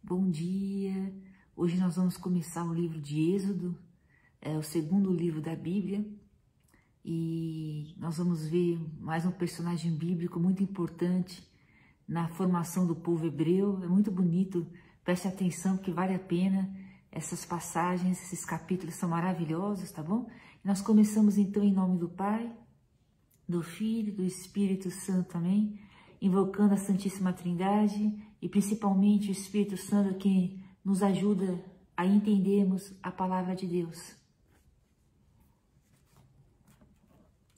Bom dia! Hoje nós vamos começar o livro de Êxodo, é o segundo livro da Bíblia, e nós vamos ver mais um personagem bíblico muito importante na formação do povo hebreu. É muito bonito, preste atenção porque vale a pena. Essas passagens, esses capítulos são maravilhosos, tá bom? Nós começamos então em nome do Pai, do Filho, do Espírito Santo, amém? Invocando a Santíssima Trindade e principalmente o Espírito Santo que nos ajuda a entendermos a Palavra de Deus.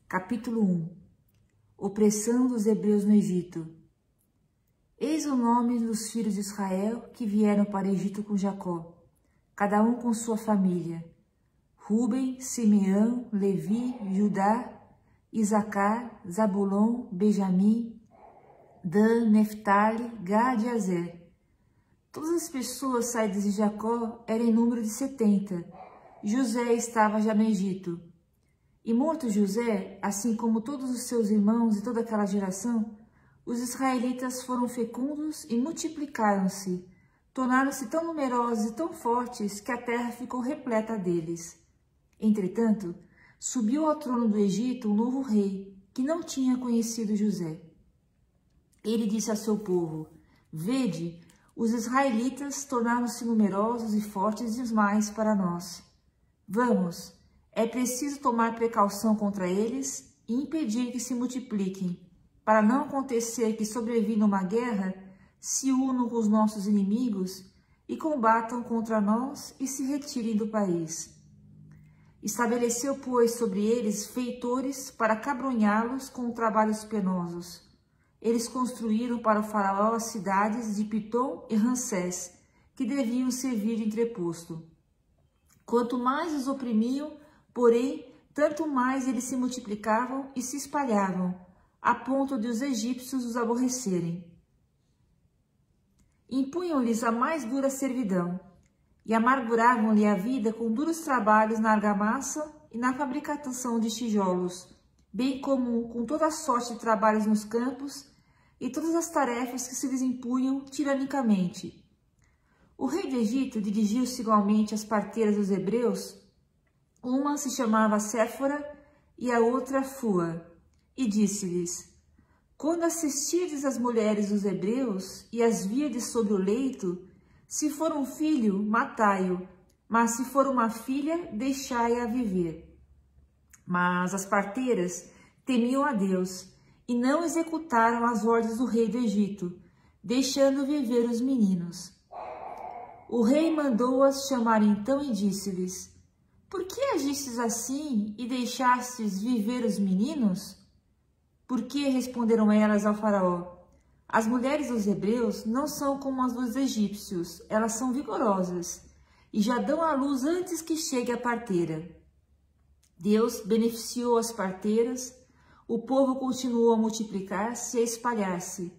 Capítulo 1. Opressão dos hebreus no Egito. Eis o nome dos filhos de Israel que vieram para o Egito com Jacó, cada um com sua família: Rúben, Simeão, Levi, Judá, Isacar, Zabulon, Benjamim, Dan, Neftali, Gad e Azer. Todas as pessoas saídas de Jacó eram em número de 70. José estava já no Egito. E morto José, assim como todos os seus irmãos e toda aquela geração, os israelitas foram fecundos e multiplicaram-se, tornaram-se tão numerosos e tão fortes que a terra ficou repleta deles. Entretanto, subiu ao trono do Egito um novo rei, que não tinha conhecido José. Ele disse a seu povo: Vede, os israelitas tornaram-se numerosos e fortes demais para nós. Vamos, é preciso tomar precaução contra eles e impedir que se multipliquem, para não acontecer que, sobrevindo uma guerra, se unam com os nossos inimigos e combatam contra nós e se retirem do país. Estabeleceu, pois, sobre eles feitores para cabrunhá-los com trabalhos penosos. Eles construíram para o faraó as cidades de Pitom e Ramsés, que deviam servir de entreposto. Quanto mais os oprimiam, porém, tanto mais eles se multiplicavam e se espalhavam, a ponto de os egípcios os aborrecerem. Impunham-lhes a mais dura servidão, e amarguravam-lhe a vida com duros trabalhos na argamassa e na fabricação de tijolos, bem como com toda a sorte de trabalhos nos campos e todas as tarefas que se lhes impunham tiranicamente. O rei do Egito dirigiu-se igualmente às parteiras dos hebreus. Uma se chamava Séfora e a outra Fua, e disse-lhes: Quando assistirdes as mulheres dos hebreus e as virdes sobre o leito, se for um filho, matai-o, mas se for uma filha, deixai-a viver. Mas as parteiras temiam a Deus e não executaram as ordens do rei do Egito, deixando viver os meninos. O rei mandou-as chamar então e disse-lhes: Por que agistes assim e deixastes viver os meninos? Por que, responderam elas ao faraó, as mulheres dos hebreus não são como as dos egípcios, elas são vigorosas e já dão à luz antes que chegue a parteira. Deus beneficiou as parteiras, o povo continuou a multiplicar-se e a espalhar-se.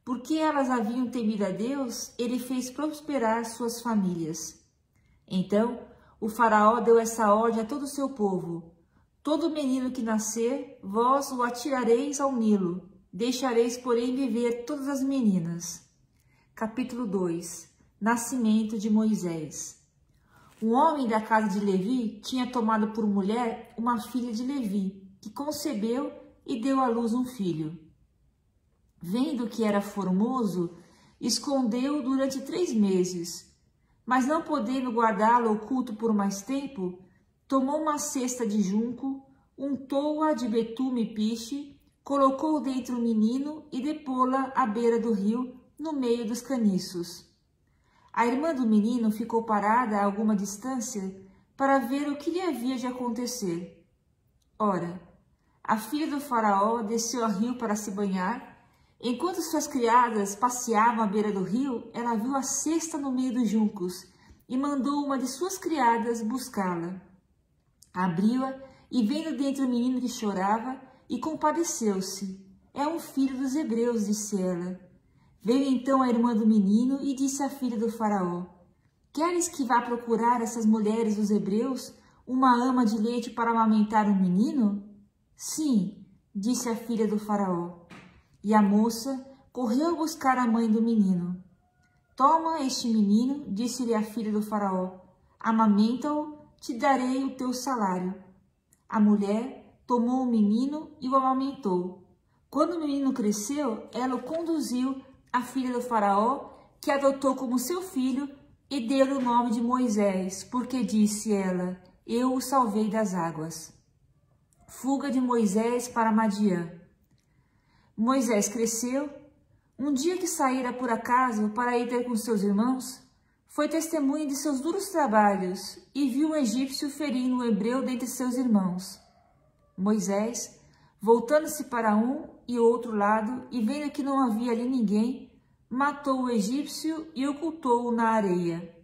Porque elas haviam temido a Deus, ele fez prosperar suas famílias. Então, o faraó deu essa ordem a todo o seu povo: Todo menino que nascer, vós o atirareis ao Nilo, deixareis, porém, viver todas as meninas. Capítulo 2. Nascimento de Moisés. Um homem da casa de Levi tinha tomado por mulher uma filha de Levi, que concebeu e deu à luz um filho. Vendo que era formoso, escondeu-o durante 3 meses, mas não podendo guardá-lo oculto por mais tempo, tomou uma cesta de junco, untou-a de betume e piche, colocou dentro o menino e depô-la à beira do rio, no meio dos caniços. A irmã do menino ficou parada a alguma distância para ver o que lhe havia de acontecer. Ora, a filha do faraó desceu ao rio para se banhar. Enquanto suas criadas passeavam à beira do rio, ela viu a cesta no meio dos juncos e mandou uma de suas criadas buscá-la. Abriu-a e, vendo dentro o menino que chorava, e compadeceu-se. É um filho dos hebreus, disse ela. Veio então a irmã do menino e disse à filha do faraó: Queres que vá procurar essas mulheres dos hebreus uma ama de leite para amamentar um menino? Sim, disse a filha do faraó. E a moça correu buscar a mãe do menino. Toma este menino, disse-lhe a filha do faraó, amamenta-o, te darei o teu salário. A mulher tomou o menino e o amamentou. Quando o menino cresceu, ela o conduziu à filha do faraó, que adotou como seu filho e deu-lhe o nome de Moisés, porque disse ela, eu o salvei das águas. Fuga de Moisés para Madiã. Moisés cresceu. Um dia que saíra por acaso para ir ter com seus irmãos, foi testemunha de seus duros trabalhos e viu um egípcio ferindo um hebreu dentre seus irmãos. Moisés, voltando-se para um e outro lado e vendo que não havia ali ninguém, matou o egípcio e ocultou-o na areia.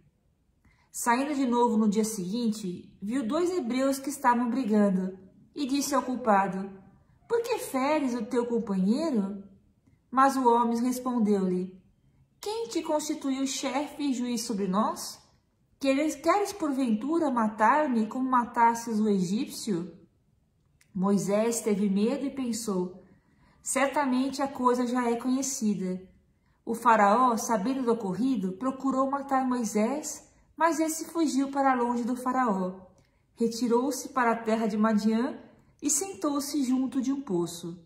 Saindo de novo no dia seguinte, viu 2 hebreus que estavam brigando e disse ao culpado, por que feres o teu companheiro? Mas o homem respondeu-lhe, quem te constituiu chefe e juiz sobre nós? Queres porventura matar-me como matasses o egípcio? Moisés teve medo e pensou, certamente a coisa já é conhecida. O faraó, sabendo do ocorrido, procurou matar Moisés, mas esse fugiu para longe do faraó. Retirou-se para a terra de Madiã e sentou-se junto de um poço.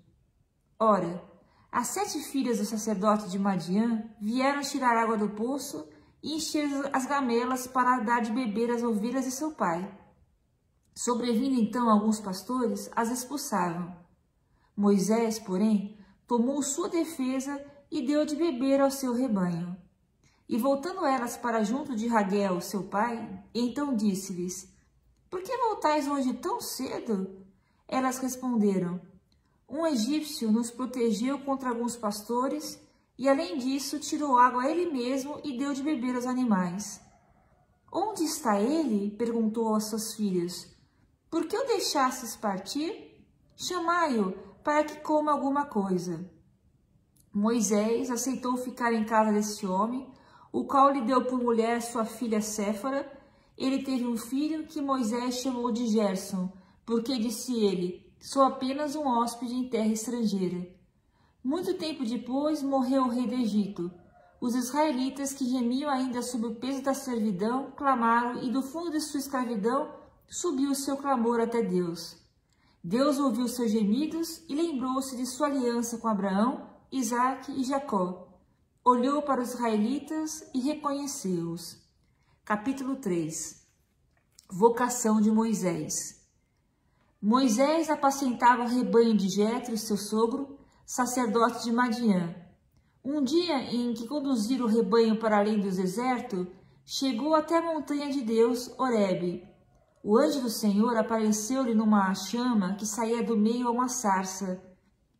Ora, as 7 filhas do sacerdote de Madiã vieram tirar água do poço e encher as gamelas para dar de beber às ovelhas de seu pai. Sobrevindo então alguns pastores, as expulsavam. Moisés, porém, tomou sua defesa e deu de beber ao seu rebanho. E voltando elas para junto de Raguel, seu pai, então disse-lhes, por que voltais hoje tão cedo? Elas responderam, um egípcio nos protegeu contra alguns pastores e, além disso, tirou água a ele mesmo e deu de beber aos animais. Onde está ele? Perguntou aos seus filhos. Por que o deixastes partir? Chamai-o para que coma alguma coisa. Moisés aceitou ficar em casa desse homem, o qual lhe deu por mulher sua filha Séfora. Ele teve um filho que Moisés chamou de Gerson, porque disse ele, sou apenas um hóspede em terra estrangeira. Muito tempo depois morreu o rei do Egito. Os israelitas que gemiam ainda sob o peso da servidão clamaram e do fundo de sua escravidão subiu o seu clamor até Deus. Deus ouviu seus gemidos e lembrou-se de sua aliança com Abraão, Isaque e Jacó. Olhou para os israelitas e reconheceu-os. Capítulo 3. Vocação de Moisés. Moisés apacentava o rebanho de Jetro, seu sogro, sacerdote de Madiã. Um dia em que conduziram o rebanho para além do deserto, chegou até a montanha de Deus, Horebe. O anjo do Senhor apareceu-lhe numa chama que saía do meio a uma sarça.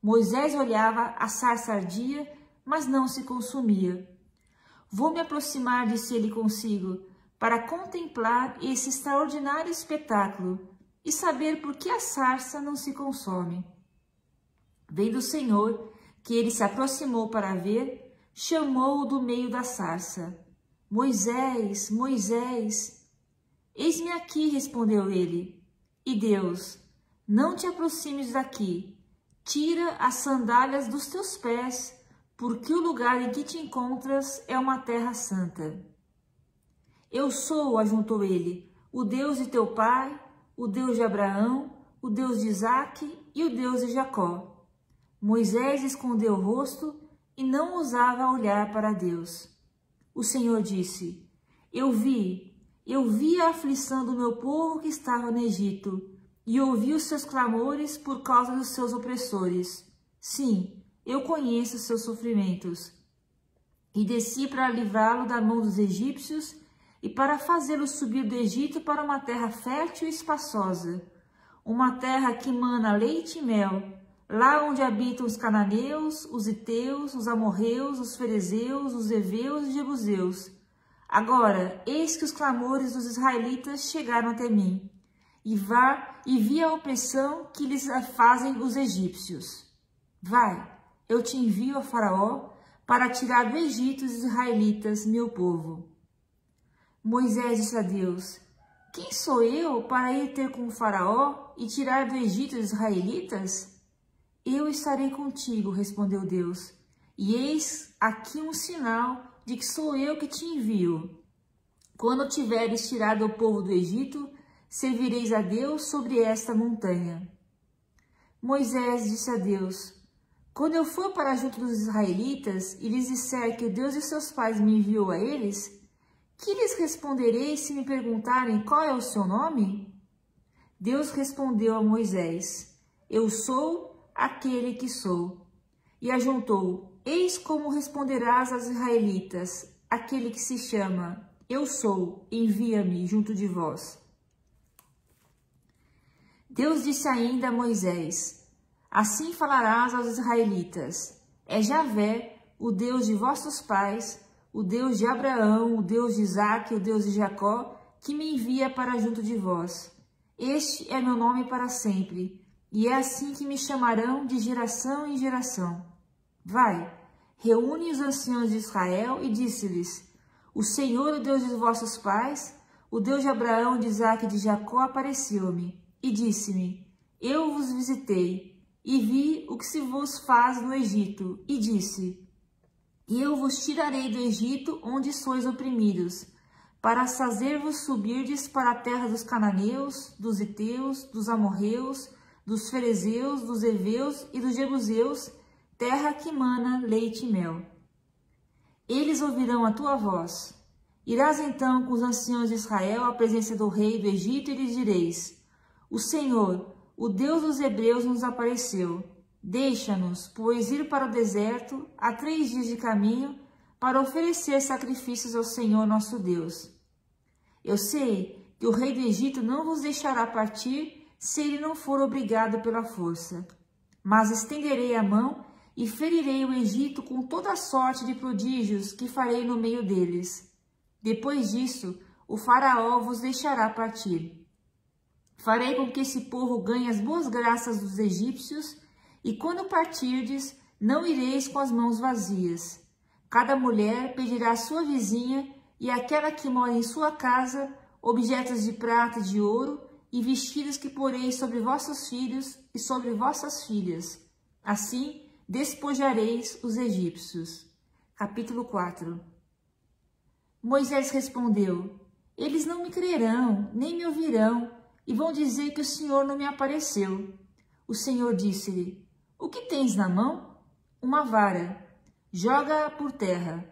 Moisés olhava, a sarça ardia, mas não se consumia. Vou me aproximar, disse ele consigo, para contemplar esse extraordinário espetáculo e saber por que a sarça não se consome. Vendo o Senhor que ele se aproximou para ver, chamou-o do meio da sarça. Moisés, Moisés. Eis-me aqui, respondeu ele. E Deus, não te aproximes daqui, tira as sandálias dos teus pés, porque o lugar em que te encontras é uma terra santa. Eu sou, ajuntou ele, o Deus de teu pai, o Deus de Abraão, o Deus de Isaque e o Deus de Jacó. Moisés escondeu o rosto e não ousava olhar para Deus. O Senhor disse, eu vi a aflição do meu povo que estava no Egito e ouvi os seus clamores por causa dos seus opressores. Sim, eu conheço os seus sofrimentos. E desci para livrá-lo da mão dos egípcios e para fazê-lo subir do Egito para uma terra fértil e espaçosa, uma terra que mana leite e mel, lá onde habitam os cananeus, os heteus, os amorreus, os ferezeus, os heveus e jebuseus. Agora, eis que os clamores dos israelitas chegaram até mim, e vi a opressão que lhes fazem os egípcios. Vai, eu te envio a Faraó para tirar do Egito os israelitas, meu povo. Moisés disse a Deus, quem sou eu para ir ter com o Faraó e tirar do Egito os israelitas? Eu estarei contigo, respondeu Deus, e eis aqui um sinal de que sou eu que te envio. Quando tiveres tirado o povo do Egito, servireis a Deus sobre esta montanha. Moisés disse a Deus: quando eu for para junto dos israelitas e lhes disser que o Deus de seus pais me enviou a eles, que lhes responderei se me perguntarem qual é o seu nome? Deus respondeu a Moisés: eu sou aquele que sou. E ajuntou: eis como responderás aos israelitas, aquele que se chama Eu sou, envia-me junto de vós. Deus disse ainda a Moisés: assim falarás aos israelitas: é Javé, o Deus de vossos pais, o Deus de Abraão, o Deus de Isaque, o Deus de Jacó, que me envia para junto de vós. Este é meu nome para sempre, e é assim que me chamarão de geração em geração. Vai, reúne os anciãos de Israel e disse-lhes: o Senhor, o Deus de vossos pais, o Deus de Abraão, de Isaque e de Jacó, apareceu-me e disse-me: eu vos visitei e vi o que se vos faz no Egito, e disse: e eu vos tirarei do Egito, onde sois oprimidos, para fazer-vos subirdes para a terra dos cananeus, dos heteus, dos amorreus, dos ferezeus, dos heveus e dos jebuseus, terra que mana leite e mel. Eles ouvirão a tua voz. Irás então com os anciãos de Israel à presença do rei do Egito e lhes direis: o Senhor, o Deus dos hebreus, nos apareceu. Deixa-nos, pois, ir para o deserto, a 3 dias de caminho, para oferecer sacrifícios ao Senhor nosso Deus. Eu sei que o rei do Egito não vos deixará partir se ele não for obrigado pela força. Mas estenderei a mão e ferirei o Egito com toda a sorte de prodígios que farei no meio deles. Depois disso, o faraó vos deixará partir. Farei com que esse povo ganhe as boas graças dos egípcios, e quando partirdes, não ireis com as mãos vazias. Cada mulher pedirá à sua vizinha e àquela que mora em sua casa objetos de prata e de ouro e vestidos que porei sobre vossos filhos e sobre vossas filhas. Assim, despojareis os egípcios. Capítulo 4. Moisés respondeu: eles não me crerão, nem me ouvirão, e vão dizer que o Senhor não me apareceu. O Senhor disse-lhe: o que tens na mão? Uma vara. Joga-a por terra.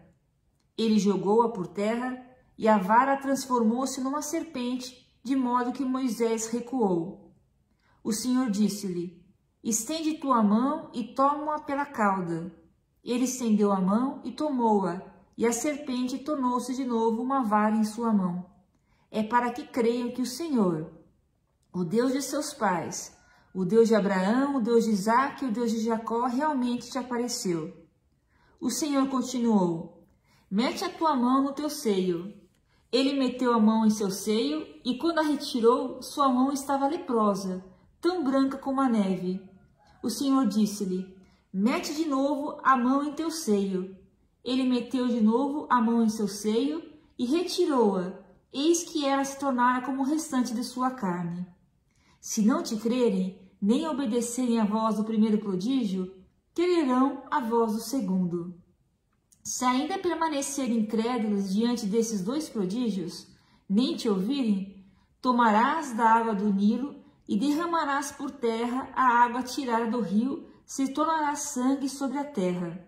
Ele jogou-a por terra, e a vara transformou-se numa serpente, de modo que Moisés recuou. O Senhor disse-lhe: estende tua mão e toma-a pela cauda. Ele estendeu a mão e tomou-a, e a serpente tornou-se de novo uma vara em sua mão. É para que creiam que o Senhor, o Deus de seus pais, o Deus de Abraão, o Deus de Isaque e o Deus de Jacó, realmente te apareceu. O Senhor continuou: mete a tua mão no teu seio. Ele meteu a mão em seu seio, e quando a retirou, sua mão estava leprosa, tão branca como a neve. O Senhor disse-lhe: mete de novo a mão em teu seio. Ele meteu de novo a mão em seu seio e retirou-a, eis que ela se tornara como o restante de sua carne. Se não te crerem, nem obedecerem à voz do primeiro prodígio, crerão a voz do segundo. Se ainda permanecerem incrédulos diante desses 2 prodígios, nem te ouvirem, tomarás da água do Nilo e derramarás por terra a água tirada do rio, se tornará sangue sobre a terra.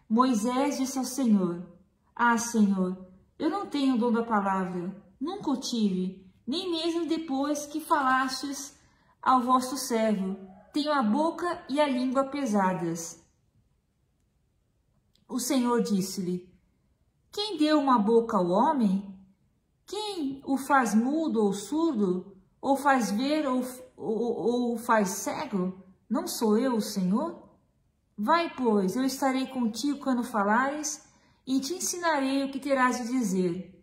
Moisés disse ao Senhor: ah, Senhor, eu não tenho o dom da palavra, nunca o tive, nem mesmo depois que falastes ao vosso servo, tenho a boca e a língua pesadas. O Senhor disse-lhe: quem deu uma boca ao homem? Quem o faz mudo ou surdo? Ou faz ver ou faz cego? Não sou eu, o Senhor? Vai, pois, eu estarei contigo quando falares e te ensinarei o que terás de dizer.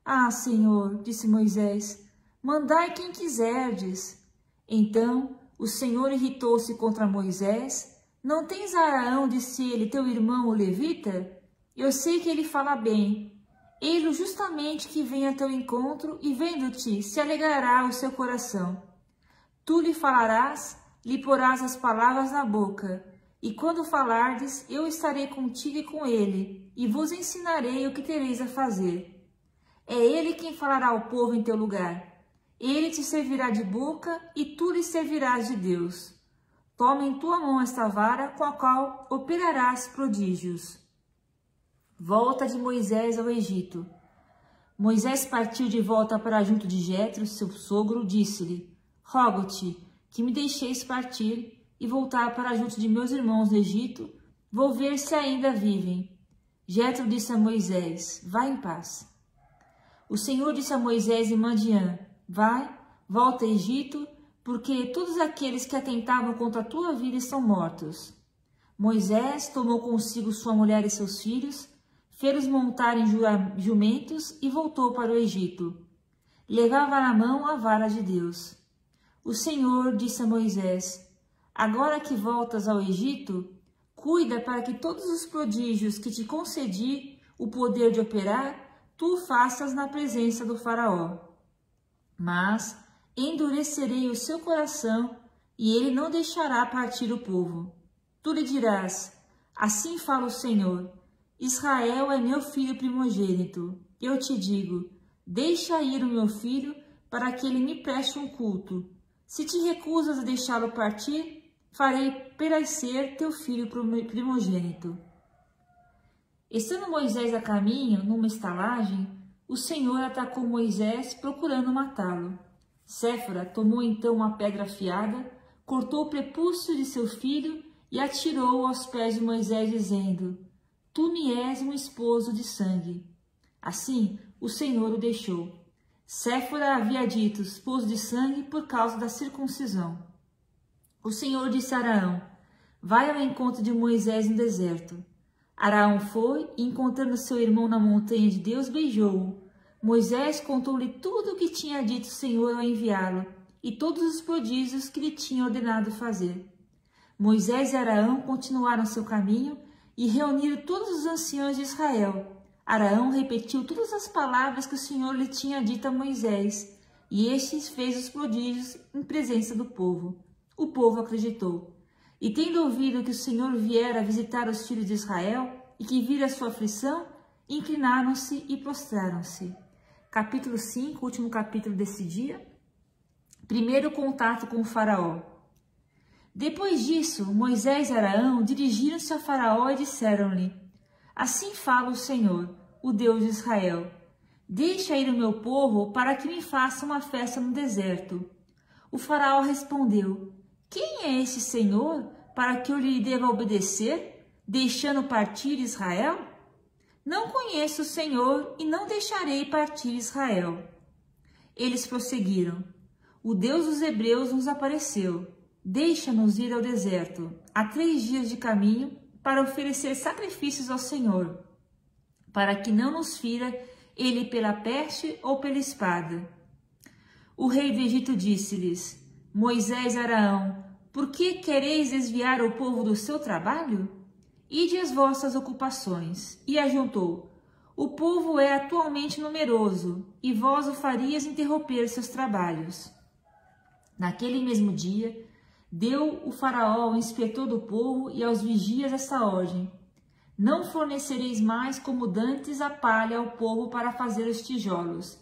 Ah, Senhor, disse Moisés, mandai quem quiserdes. Então o Senhor irritou-se contra Moisés. Não tens Araão, disse ele, teu irmão, o levita? Eu sei que ele fala bem. Ele justamente que vem a teu encontro e, vendo-te, se alegrará o seu coração. Tu lhe falarás, lhe porás as palavras na boca, E quando falardes, eu estarei contigo e com ele, e vos ensinarei o que tereis a fazer. É ele quem falará ao povo em teu lugar. Ele te servirá de boca, e tu lhe servirás de Deus. Toma em tua mão esta vara, com a qual operarás prodígios. Volta de Moisés ao Egito. Moisés partiu de volta para junto de Jetro, seu sogro, disse-lhe: Rogo-te que me deixeis partir e voltar para junto de meus irmãos no Egito, vou ver se ainda vivem. Jetro disse a Moisés: Vai em paz. O Senhor disse a Moisés em Madiã: Vai, volta ao Egito, porque todos aqueles que atentavam contra a tua vida estão mortos. Moisés tomou consigo sua mulher e seus filhos, fez-los montar em jumentos e voltou para o Egito. Levava na mão a vara de Deus. O Senhor disse a Moisés: Agora que voltas ao Egito, cuida para que todos os prodígios que te concedi o poder de operar, tu faças na presença do faraó. Mas endurecerei o seu coração, e ele não deixará partir o povo. Tu lhe dirás: Assim fala o Senhor, Israel é meu filho primogênito. Eu te digo: deixa ir o meu filho, para que ele me preste um culto. Se te recusas a deixá-lo partir, farei perecer teu filho primogênito. Estando Moisés a caminho, numa estalagem, o Senhor atacou Moisés, procurando matá-lo. Séfora tomou então uma pedra afiada, cortou o prepúcio de seu filho e atirou-o aos pés de Moisés, dizendo: Tu me és um esposo de sangue. Assim, o Senhor o deixou. Séfora havia dito esposo de sangue por causa da circuncisão. O Senhor disse a Araão: Vai ao encontro de Moisés no deserto. Araão foi e, encontrando seu irmão na montanha de Deus, beijou-o. Moisés contou-lhe tudo o que tinha dito o Senhor ao enviá-lo e todos os prodígios que lhe tinha ordenado fazer. Moisés e Araão continuaram seu caminho e reuniram todos os anciãos de Israel. Araão repetiu todas as palavras que o Senhor lhe tinha dito a Moisés, e este fez os prodígios em presença do povo. O povo acreditou. E tendo ouvido que o Senhor viera visitar os filhos de Israel e que vira a sua aflição, inclinaram-se e prostraram-se. Capítulo 5, último capítulo desse dia. Primeiro contato com o faraó. Depois disso, Moisés e Araão dirigiram-se a Faraó e disseram-lhe: Assim fala o Senhor, o Deus de Israel: Deixa ir o meu povo para que me faça uma festa no deserto. O Faraó respondeu: Quem é esse Senhor para que eu lhe deva obedecer, deixando partir Israel? Não conheço o Senhor e não deixarei partir Israel. Eles prosseguiram: O Deus dos hebreus nos apareceu. Deixa-nos ir ao deserto, a 3 dias de caminho, para oferecer sacrifícios ao Senhor, para que não nos fira ele pela peste ou pela espada. O rei do Egito disse-lhes: Moisés e Araão, por que quereis desviar o povo do seu trabalho? Ide às vossas ocupações. E ajuntou: O povo é atualmente numeroso, e vós o farias interromper seus trabalhos. Naquele mesmo dia, deu o faraó ao inspetor do povo e aos vigias esta ordem: Não fornecereis mais como dantes a palha ao povo para fazer os tijolos.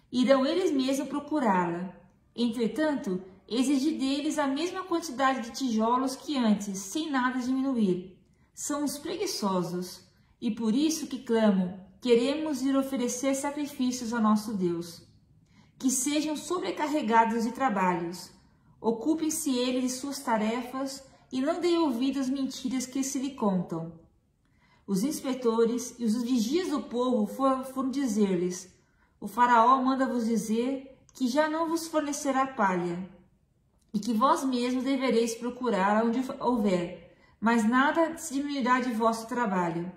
Irão eles mesmos procurá-la. Entretanto, exigi deles a mesma quantidade de tijolos que antes, sem nada diminuir. São os preguiçosos, e por isso que clamam: queremos ir oferecer sacrifícios ao nosso Deus. Que sejam sobrecarregados de trabalhos. Ocupem-se eles de suas tarefas e não deem ouvido às mentiras que se lhe contam. Os inspetores e os vigias do povo foram dizer-lhes: O faraó manda-vos dizer que já não vos fornecerá palha, e que vós mesmos devereis procurar onde houver, mas nada se diminuirá de vosso trabalho.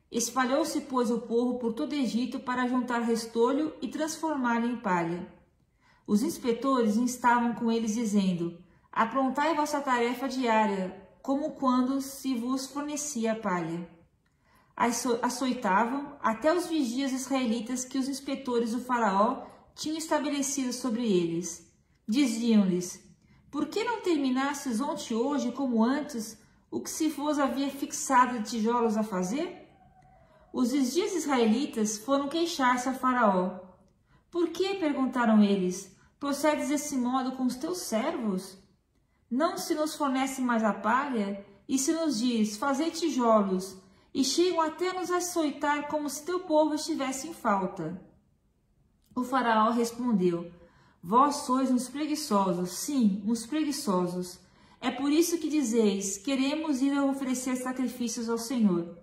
Espalhou-se, pois, o povo por todo o Egito para juntar restolho e transformá-lo em palha. Os inspetores instavam com eles, dizendo: Aprontai vossa tarefa diária, como quando se vos fornecia a palha. Açoitavam até os vigias israelitas que os inspetores do faraó tinham estabelecido sobre eles. Diziam-lhes: Por que não terminastes ontem e hoje como antes o que se vos havia fixado de tijolos a fazer? Os vigias israelitas foram queixar-se a Faraó. Por que, perguntaram eles, procedes desse modo com os teus servos? Não se nos fornece mais a palha, e se nos diz, fazei tijolos, e chegam até nos açoitar como se teu povo estivesse em falta. O Faraó respondeu, vós sois uns preguiçosos, sim, uns preguiçosos. É por isso que dizeis, queremos ir a oferecer sacrifícios ao Senhor.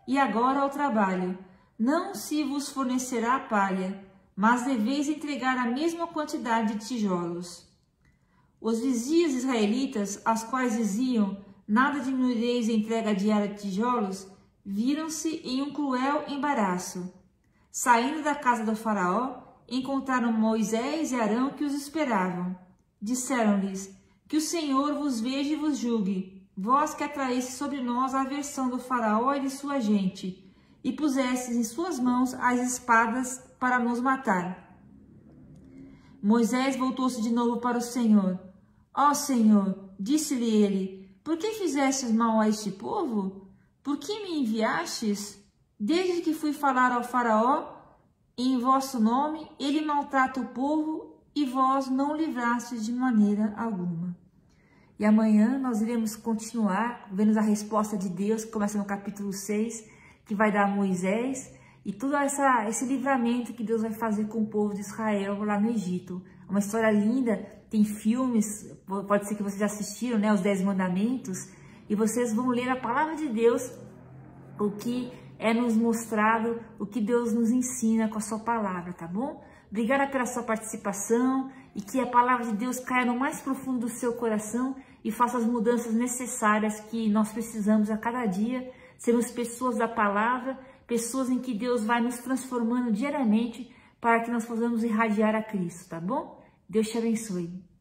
E agora ao trabalho, não se vos fornecerá a palha, mas deveis entregar a mesma quantidade de tijolos. Os vizias israelitas, aos quais diziam, nada diminuireis a entrega diária de tijolos, viram-se em um cruel embaraço. Saindo da casa do Faraó, encontraram Moisés e Arão que os esperavam. Disseram-lhes, que o Senhor vos veja e vos julgue, vós que atraísse sobre nós a aversão do Faraó e de sua gente, e pusestes em suas mãos as espadas para nos matar. Moisés voltou-se de novo para o Senhor. Ó Senhor, disse-lhe ele, por que fizestes mal a este povo? Por que me enviastes? Desde que fui falar ao Faraó, em vosso nome, ele maltrata o povo e vós não o livrastes de maneira alguma. E amanhã nós iremos continuar vendo a resposta de Deus, que começa no capítulo 6, que vai dar a Moisés, e todo esse livramento que Deus vai fazer com o povo de Israel lá no Egito. Uma história linda, tem filmes, pode ser que vocês já assistiram, né, os 10 Mandamentos, e vocês vão ler a palavra de Deus, o que é nos mostrado, o que Deus nos ensina com a sua palavra, tá bom? Obrigada pela sua participação e que a palavra de Deus caia no mais profundo do seu coração e faça as mudanças necessárias que nós precisamos a cada dia. Sermos pessoas da palavra, pessoas em que Deus vai nos transformando diariamente para que nós possamos irradiar a Cristo, tá bom? Deus te abençoe.